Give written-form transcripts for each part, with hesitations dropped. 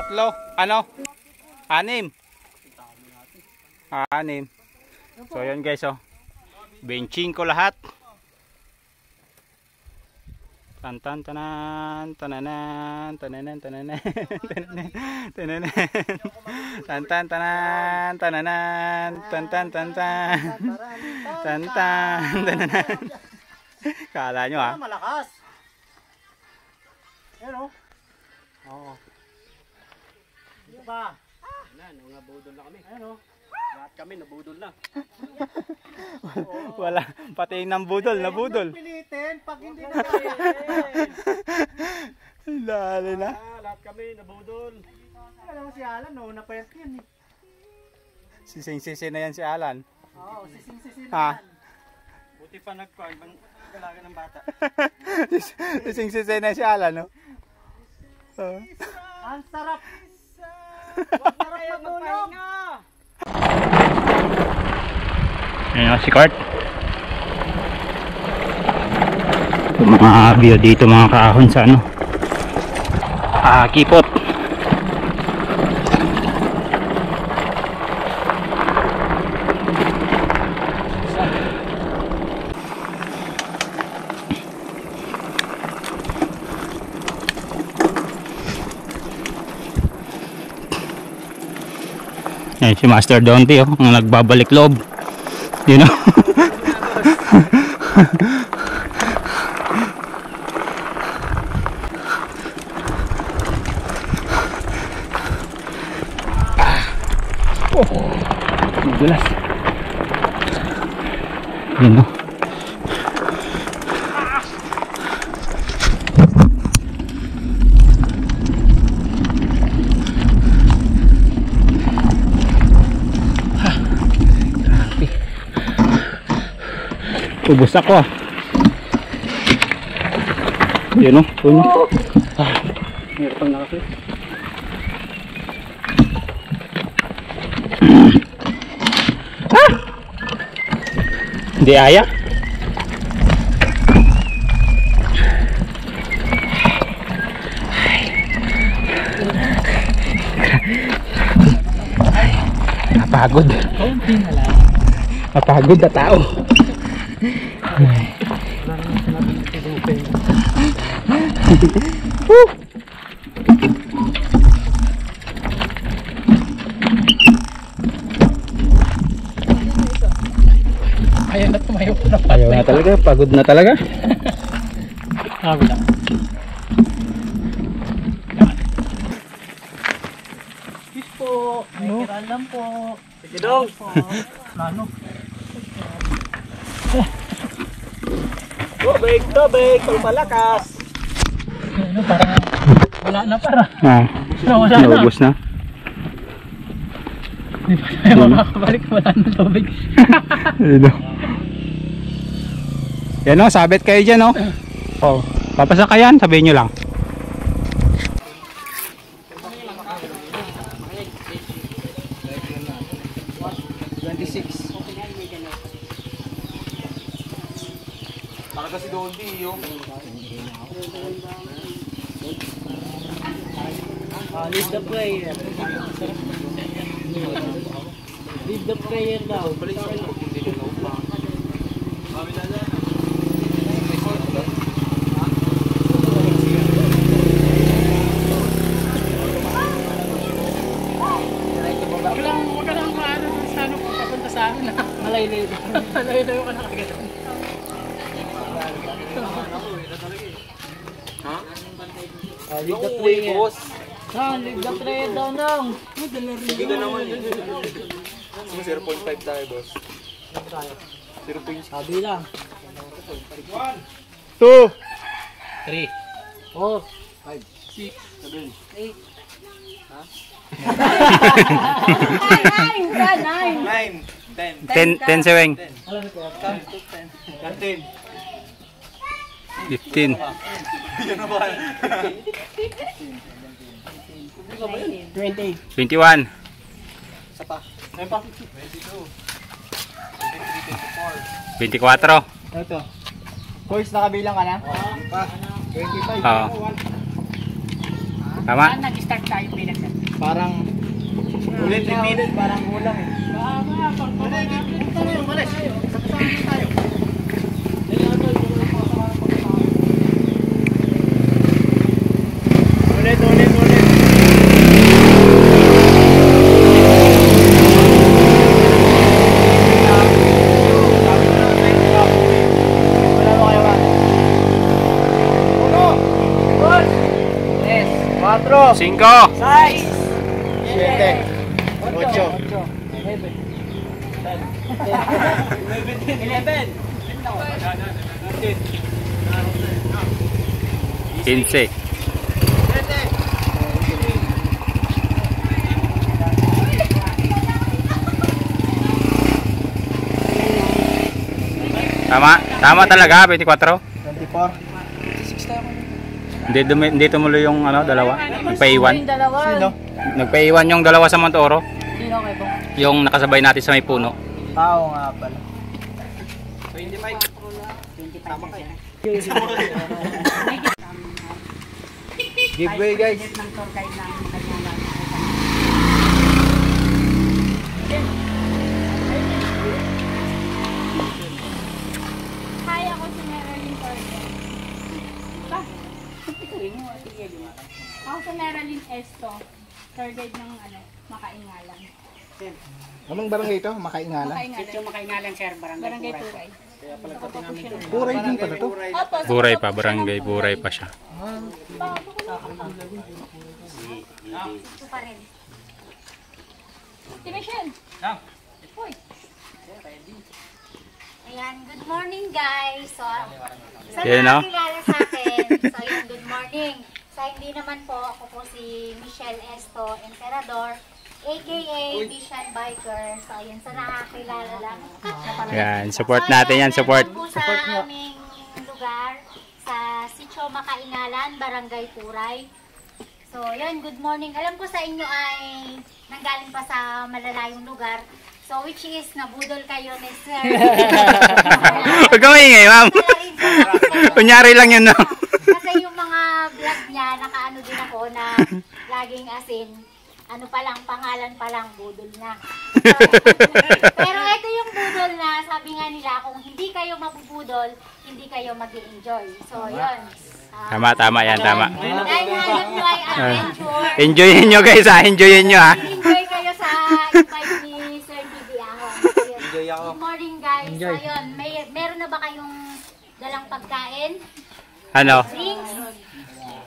tatlo. Ano? 6. 6. So yun guys, oh. Benching ko lahat. Tantan tanan tananan tananan tananan tananan tantan tanan tananan tantan tantan tantan tananan. Kala nyo ha? Malakas. Ayan o. Oo. Dito pa. Nabudol na kami. Ayan o. Lahat kami nabudol na. Wala. Pati yung nambudol, nabudol. Pilitin pag hindi na kaya. Lalo na. Lahat kami nabudol. Alam mo si Alan, nauna pa yan eh. Sising-sisi na yan si Alan. Oo, sising-sisi na Ha? yan. Buti pa nagkuhan, bang galaga ng bata. Sising-sisi na si Alan, no? Ang sarap! Ang sarap matulog! Ayan si Kurt. Mga view dito, mga kaahon sa ano, kipot. Ayan si Master Donty, oh, ang nagbabalik loob. You know? Oh, madulas. Yun, no? Ubus ako ah. Yun o, puno. Hirap na kasi. Hindi aya. Napagod. Napagod na tao. Ayaw na tumayo. Ayaw na talaga, pagod na talaga. Sabi lang. Kiss po. May kiral lang po. Sige daw. Ano? Tubig, palakas. Ano, parang wala na para. Wala na. Naubos na. Hindi pa tayo makakabalik, wala na tubig. Yan o, sabit kayo dyan o. Oh, papasakayan, sabihin nyo lang. Kasi doon di yung leave the prayer. Leave the prayer daw. Huwag ka lang maano sa ano kung papunta sa akin na malayo-layo. Malayo-layo ka na kagad. Leave the prayer. Leave the prayer daw nang. Sige na naman. 0.5 tayo, boss. 0.5. Sabi lang. 2 3 4 5 6 7 8 10 sewing. 15. 20. 21. Isa pa. Ayun pa. 22. 24. Ito. Course nakabilang ka na? Pa. 25. Oo. Tama? Saan nag-start tayo bilang sir? Parang ulit repeated, parang kulang eh. Punta na yung malis. Saksahan tayo. Ulit. Wala mo kayo ba? 1, 2, 3, 4, 5. 15. Tama talaga, 24. 24. Hindi tumuloy yung ano, dalawa. Nagpaiwan. Sino? Nagpaiwan yung dalawa sa Montoro. Sino kayo po? Yung nakasabay natin sa may puno. Tao nga pala. 25 Giveaway guys. ng tour guide namin kanya. Hi, ako si Marilyn Torres. Ako si Marilyn Esto. Tour guide ng Makaingalan. Anong barangay ito? Makaingalan? Sityo Makaingalan sir, Barangay Turay. Buray din pala to. Opo, Buray pa, barangay Buray pa siya. ito pa rin. Si Michelle. Uy. Ayan, good morning guys. So, sa Yan, no? nakakilala sa akin, so yun, good morning. Sa hindi naman po, ako po si Michelle Esto Emperador, aka Vision Biker. So, yun, sa nakakilala lang. Yan, support natin yan, support. Meron po sa aming lugar, sa Sitio Makaingalan, Barangay Turay. So, yun, good morning. Alam ko sa inyo ay nanggaling pa sa malalayong lugar. So, which is, nabudol kayo ni Sir. Huwag ka maingay, ma'am. Kunyari lang yun, no? Kasi yung mga vlog niya, nakaano din ako na laging asin. Ano pa lang, pangalan pa lang, budol na. So, pero ito yung budol na, sabi nga nila, kung hindi kayo mabubudol, hindi kayo mag-enjoy. So, yun. Tama yan, tama. Dahil hanap nyo ay adventure. Enjoyin nyo guys, ha? Enjoyin nyo, ha? Enjoy kayo sa invite ni Sir Bibi Ahon. Enjoy ako. Good morning guys. So, yun. Meron na ba kayong dalang pagkain? Ano? Drinks?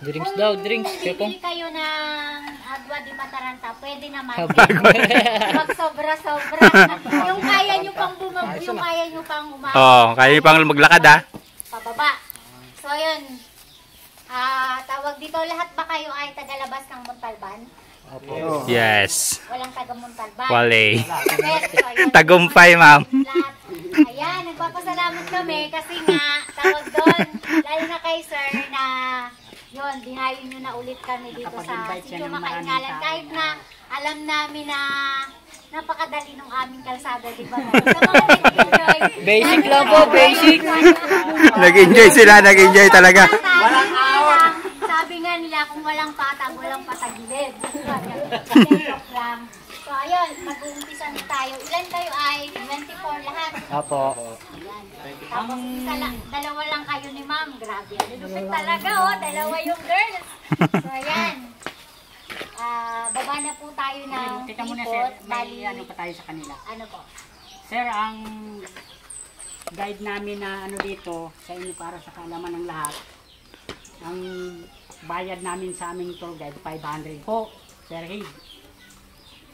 Drinks daw, drinks. Kung bibili kayo ng agwa di mataranta, pwede naman. Pag sobra-sobra. Yung kaya nyo pang yung kaya nyo pang umabot. Oo, kaya nyo pang maglakad, ha? Pababa. So, yun. Tawag dito, lahat ba kayo ay tagalabas ng Montalban? Yes. Walang taga Montalban. Wale. So, yun. Tagumpay, ma'am. Lahat. Ayan, nagpapasalamat kami kasi nga, tawag doon, lalo na kay sir na, yun, dinayo nyo na ulit kami dito sa Sitio Makaingalan. Kahit na alam namin na napakadali ng aming kalsada, di ba? Sa mga nag-enjoy. Basic lang po, basic. Nag-enjoy sila, nag-enjoy talaga. Walang awat. Sabi nga nila, kung walang patag, walang patagilid. Joke lang. So, ayun, mag-uumpisa na tayo. Ilan kayo ay 24 lahat? Apo. Ayan. Tapos dalawa lang kayo ni ma'am. Grabe. Lupit talaga, oh. Dalawa yung girls. So, ayan. Baba na po tayo ng Teka muna sir, ikot. may Bali, ano pa tayo sa kanila. ano po? Sir, ang guide namin na ano dito, sa inyo para sa kaalaman ng lahat, ang bayad namin sa aming tour guide, 500 po per head.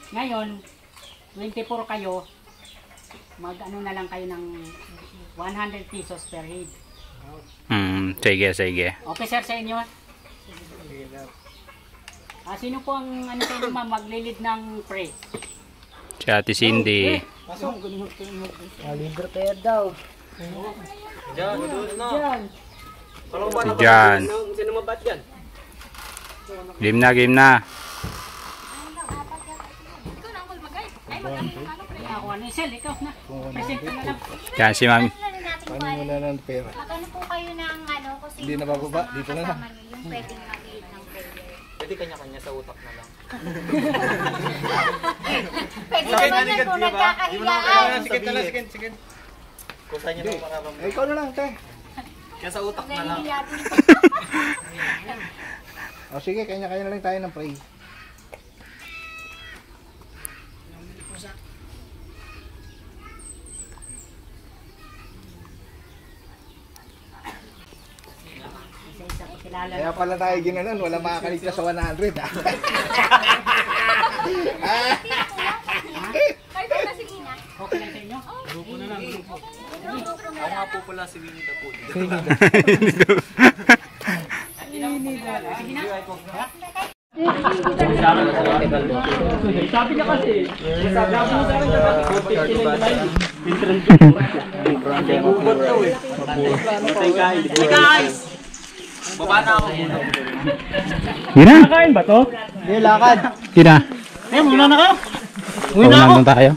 Ngayon, 24 kayo, mag-ano na lang kayo ng 100 pesos per head. Sige. Okay sir, sa inyo? Sino po ang ano sa inyo ma'am, maglilid ng pray? Si Ate Cindy. Libre tayo daw. Si Jan. Sino mabat yan? Game na. Ako ano, Sel, ikaw na. Present ka na lang. Yan si ma'am. Paano mo na ng pera? Magano po kayo ng ano, kasi Hindi na bababa, dito na lang. kasama niyo, yung pwedeng mag-lead ng prayer. Pwede kanya-kanya sa utak na lang. Pwede naman yan kung nagkakahiyaan. Sige, sige. Kung saan nyo naman mararamdaman. Ikaw na lang, te. Kaya sa utak na lang. O sige, kanya-kanya na lang tayo ng pray. Isa-isa ko kilala. Kaya pala tayo ginanon, wala makakaligtas sa 100 ah. Kayo ba na sige na? Okay lang sa inyo? Ako nga po pala si Winnie the Pooh. Sabi niya kasi, sabi mo sa akin, Guys! Baba na ako. Gina? Kain ba to? Hindi, lakad. Gina? Eh, muna na kayo. Uwi na ako. Tayo.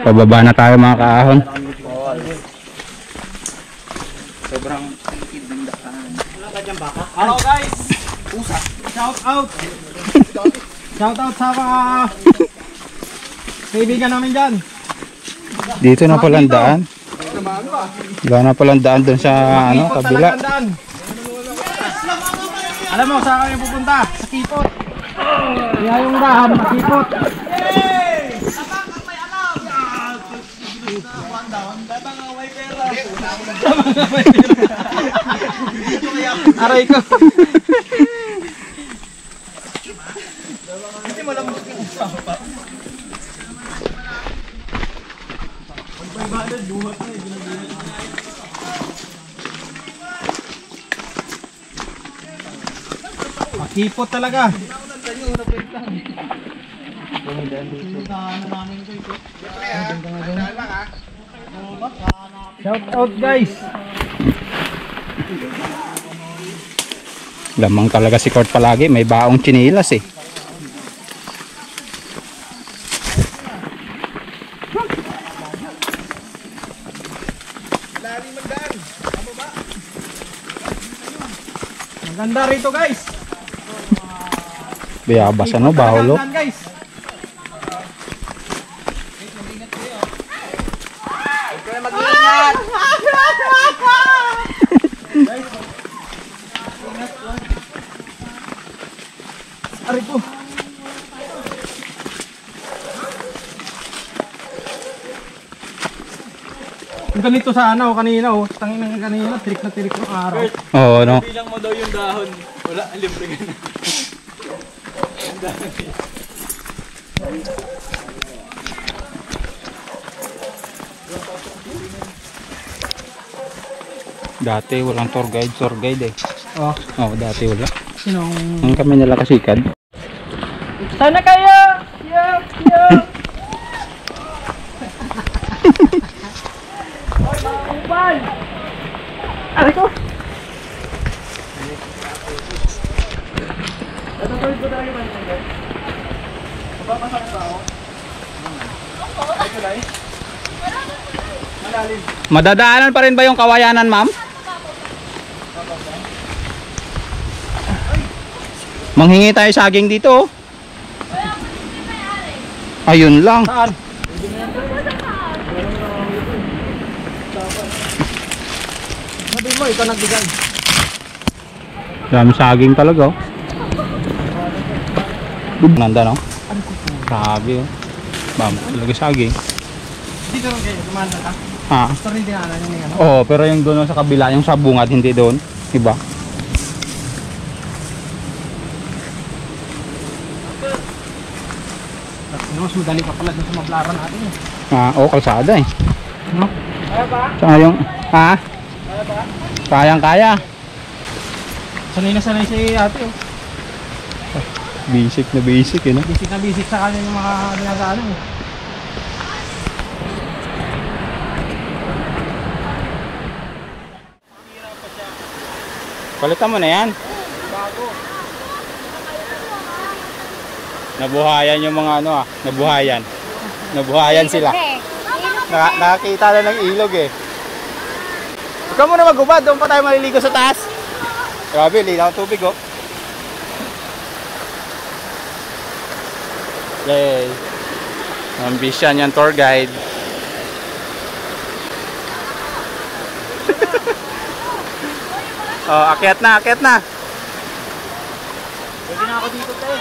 Pababa na tayo mga kaahon. Hello guys! Shout out! Shout out sa mga kaibigan namin dyan. Dito na palang daan. Wala na palang daan doon sa ano, kabila. Alam mo, saan kami pupunta? Sa Kipot. Kaya yung raham, sa Kipot. Aray ko. Makipot talaga. Shout out guys. Lamang talaga si Kurt palagi. May baong chinilas eh. Maganda rito guys. Bayabas ano, baholo. Magandaan, guys. Aray ko. Yung ganito sana o kanina o. Tangin ng kanina, tirik na tirik ng araw. Oo, no. Bilang mo daw yung dahon. Wala, libre ka na. Dati walang tour guide eh. Oh, Oo, dati wala. sinong... Ang kami nila kasikad. Sana kayo! Yup! Yup! Aray ko! Madadaanan pa rin ba yung kawayanan, ma'am? Manghingi tayo saging dito. Oh. Ayun lang. Saan? Sabi mo, ikaw nagbigay. Dami saging talaga. Oh. Nanda no? Grabe oh. Bam, talaga saging. Dito lang kayo, kumanda ka. Ha? Gusto rin dinaanan yung ano. Oo, pero yung doon sa kabila, yung sa bungad, hindi doon. Iba. Mas madali pa pala dun sa mablaran natin eh. Oo, kalsada eh. No? Kaya ba? Tsaka yung, ha? Kaya ba? Kayang kaya. Sanay na sanay si ate oh. Basic na basic eh, no? Bisik na bisik sa kanya yung mga dinadaanan eh. Palitan mo na yan. Nabuhayan yung mga ano ah. Nabuhayan. Nabuhayan sila. Sino Nakakita na ng ilog eh. Huwag ka muna magubad, doon pa tayo maliligo sa taas. Grabe, linaw ang tubig oh. Yay. Ambisyan yan tour guide. Oh, akyat na, akyat na. Pwede na ako dito tayo.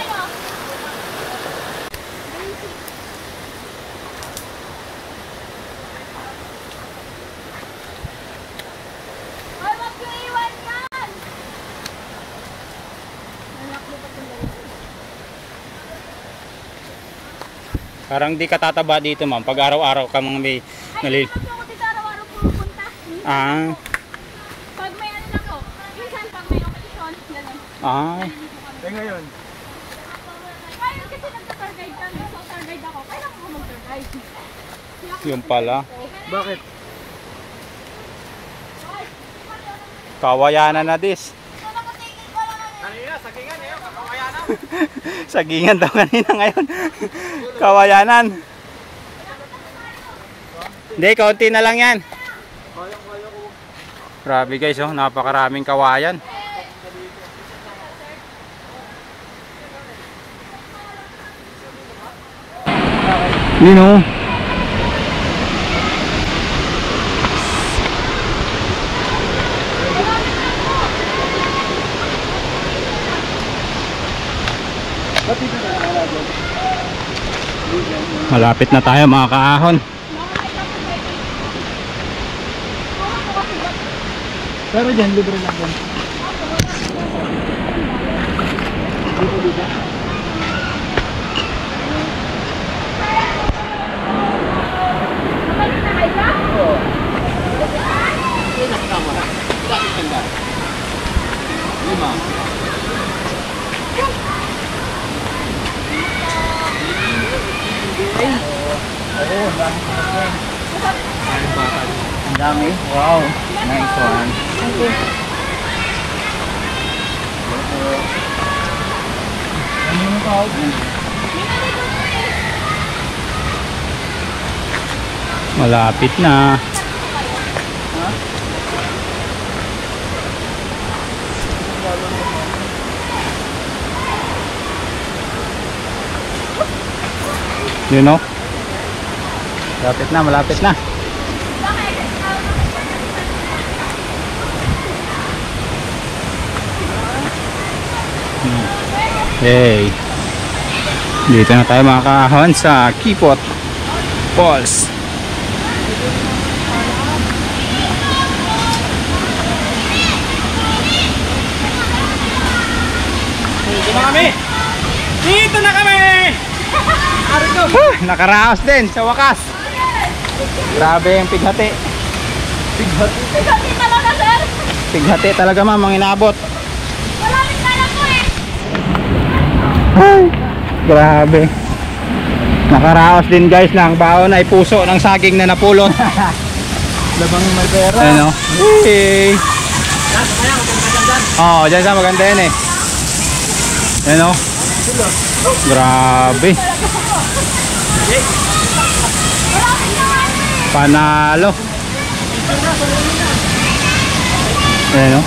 Ay, wag yung iwan yan! Parang di ka tataba dito ma'am, pag araw-araw ka mga may nalil... Ay, ako dito araw-araw pupunta. Ah, Pag may ano lang ko, minsan pag may okasyon, gano'n. ah. Eh ngayon. Ngayon kasi nagka-tour guide kami, so tour guide ako. Kailangan ko mag-tour guide. Yung pala. Bakit? Kawayanan na dis. Kanina, sakingan eh. Kakawaya na. Sagingan daw kanina ngayon. Kawayanan. Hindi, kaunti na lang yan. Grabe guys, oh, napakaraming kawayan. Yun oh. Malapit na tayo mga kaahon. Pero dyan, libre lang yan. Ang dami. Wow. Nice one. Ano yung tawag? Malapit na. You know? Malapit na, malapit na. Hey. Dito na tayo mga kaahon sa Kipot Falls. Dito na kami! Dito na kami! Nakaraos din sa wakas. Grabe yung pighati. Kasi talaga, sir. Pighati talaga ma'am ang inabot. Maraming kala ko eh. Ay, grabe. Nakaraos din guys ng baon ay puso ng saging na napulot. Labang may pera. Ano? Hey. Oh, dyan sa maganda yan eh. Ano? Grabe. Panalo. Ano?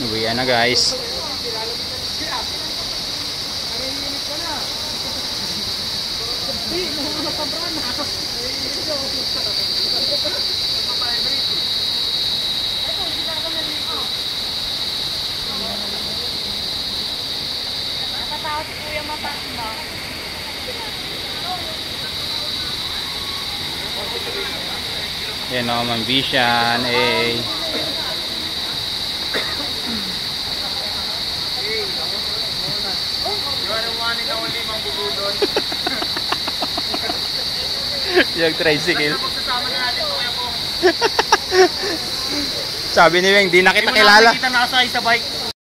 Uwian na guys. Natatakot si Kuya Matanda. Yan o, Mambisyan. Eh. Yung tricycle. Sabi ni Weng, di na kita kilala. Kita nakasakay sa bike.